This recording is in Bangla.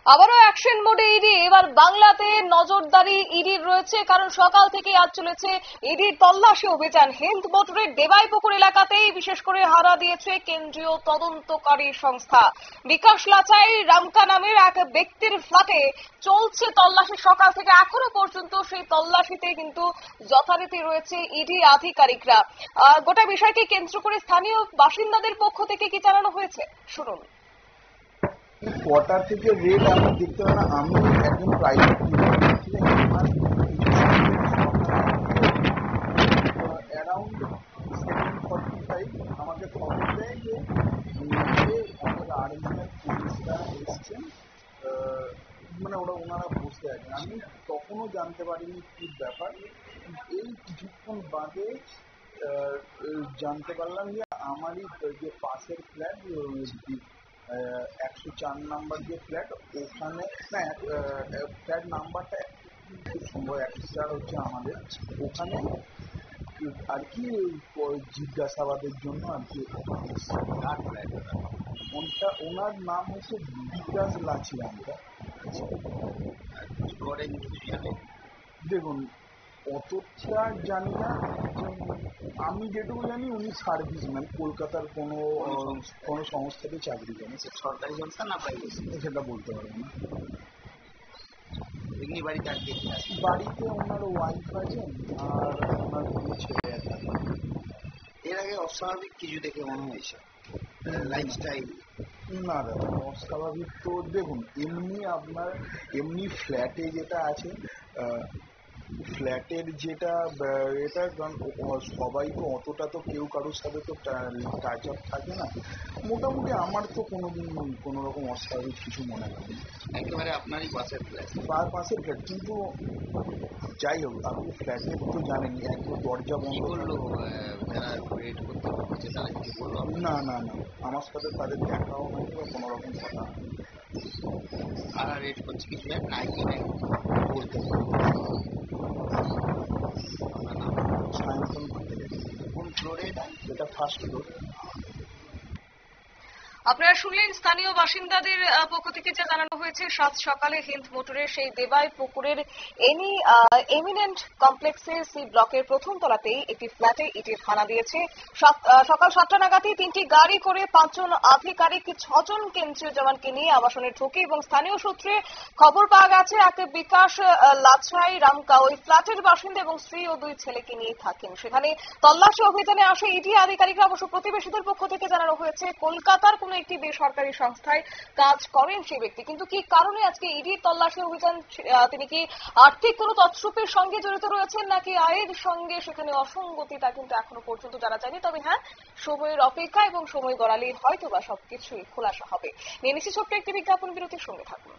আবারও অ্যাকশন মোডে ইডি। এবার বাংলাতে নজরদারি ইডির রয়েছে, কারণ সকাল থেকে আজ চলেছে ইডির তল্লাশি অভিযান। হিন্দ মোটরের দেবাইপুকুর এলাকাতেই বিশেষ করে হানা দিয়েছে কেন্দ্রীয় তদন্তকারী সংস্থা। বিকাশ লাচাই রামকা নামের এক ব্যক্তির ফ্ল্যাটে চলছে তল্লাশি সকাল থেকে। এখনো পর্যন্ত সেই তল্লাশিতে কিন্তু যথারীতি রয়েছে ইডি আধিকারিকরা। গোটা বিষয়কে কেন্দ্র করে স্থানীয় বাসিন্দাদের পক্ষ থেকে কি জানানো হয়েছে শুনুন। কটা থেকে রেট আমি দেখতে পাই না, আমি একজন প্রাইভেট অ্যারাউন্ড 7:45 আমাকে খবর দেয় যে আমাদের আর্মির পুলিশরা এসছেন, মানে ওনারা বসে আছেন। আমি তখনও জানতে পারিনি কি ব্যাপার। এই কিছুক্ষণ বাদে জানতে পারলাম যে আমারই যে পাশের ফ্ল্যাট 104 নাম্বার যে ফ্ল্যাট, ওখানে না ফ্ল্যাট নাম্বারটা খুব সম্ভব 104 হচ্ছে আমাদের, ওখানে আর কি জিজ্ঞাসাবাদের জন্য আর কি। ওনার নাম হচ্ছে বিকাশ লাচিরামকা। দেখুন অতটা জানি না, আমি যেটুকু জানি উনি সার্ভিসম্যান, কলকাতার কোনো সংস্থাতে চাকরি করেন। সরকারি সংস্থা না প্রাইভেট সেটা বলতে পারবো না। বাড়িতে ওনার ওয়াইফ আছেন আর ওনার দুটো ছেলে আছে। এর আগে অস্বাভাবিক কিছু দেখে মনে হয়েছে লাইফস্টাইল? না দাদা, অস্বাভাবিক তো দেখুন এমনি ফ্ল্যাটে যেটা আছে, ফ্ল্যাটের যেটা এটা, কারণ সবাই তো অতটা তো কেউ কারোর সাথে তো টাচ আপ থাকে না। মোটামুটি আমার তো কোনোদিন কোনো রকম অস্বাভাবিক কিছু মনে হয়নি। একেবারে আপনারই পাশের ফ্ল্যাট? পাশের ফ্ল্যাট, কিন্তু যাই হোক আপনি ফ্ল্যাটের তো জানেন একদম দরজা বন্ধ করলো। যারা রেড করতে হচ্ছে তারা কিছু বললো? না না না, আমার সাথে তাদের দেখাও হয়নি বা কোনো রকম কথা। আর রেড করছে কিছু নাই বলতে সায়ন্তন করতে গেছে। কোন ফ্লোরে এটা ফার্স্ট ফ্লোর। আপনারা শুনলেন স্থানীয় বাসিন্দাদের পক্ষ থেকে যা জানানো হয়েছে। সাত সকালে হিন্দ মোটরের সেই দেবাই পুকুরের এমিনেন্ট কমপ্লেক্সে সি ব্লকের প্রথম তলাতেই একটি ফ্ল্যাটে ইডির হানা দিয়েছে। সকাল 7টা নাগাদই 3টি গাড়ি করে 5 জন আধিকারিক 6 জন কেন্দ্রীয় জওয়ানকে নিয়ে আবাসনে ঢোকে এবং স্থানীয় সূত্রে খবর পাওয়া গেছে এক বিকাশ লাছাই রামকা ওই ফ্ল্যাটের বাসিন্দা এবং স্ত্রী ও 2 ছেলেকে নিয়ে থাকেন। সেখানে তল্লাশি অভিযানে আসে ইডি আধিকারিকরা। অবশ্য প্রতিবেশীদের পক্ষ থেকে জানানো হয়েছে কলকাতার একটি বেসরকারি সংস্থায় কাজ করেন সেই ব্যক্তি। কিন্তু কি কারণে আজকে ইডি তল্লাশি অভিযান? তিনি কি আর্থিক কোনো তছরূপের সঙ্গে জড়িত রয়েছেন নাকি আয়ের সঙ্গে সেখানে অসঙ্গতি, তা কিন্তু এখনো পর্যন্ত জানা যায়নি। তবে হ্যাঁ, সময়ের অপেক্ষা এবং সময় গড়ালেই হয়তো বা সবকিছুই খোলাসা হবে। নিয়ে নিচ্ছি ছোট্ট একটি বিজ্ঞাপন বিরতির, সঙ্গে থাকুন।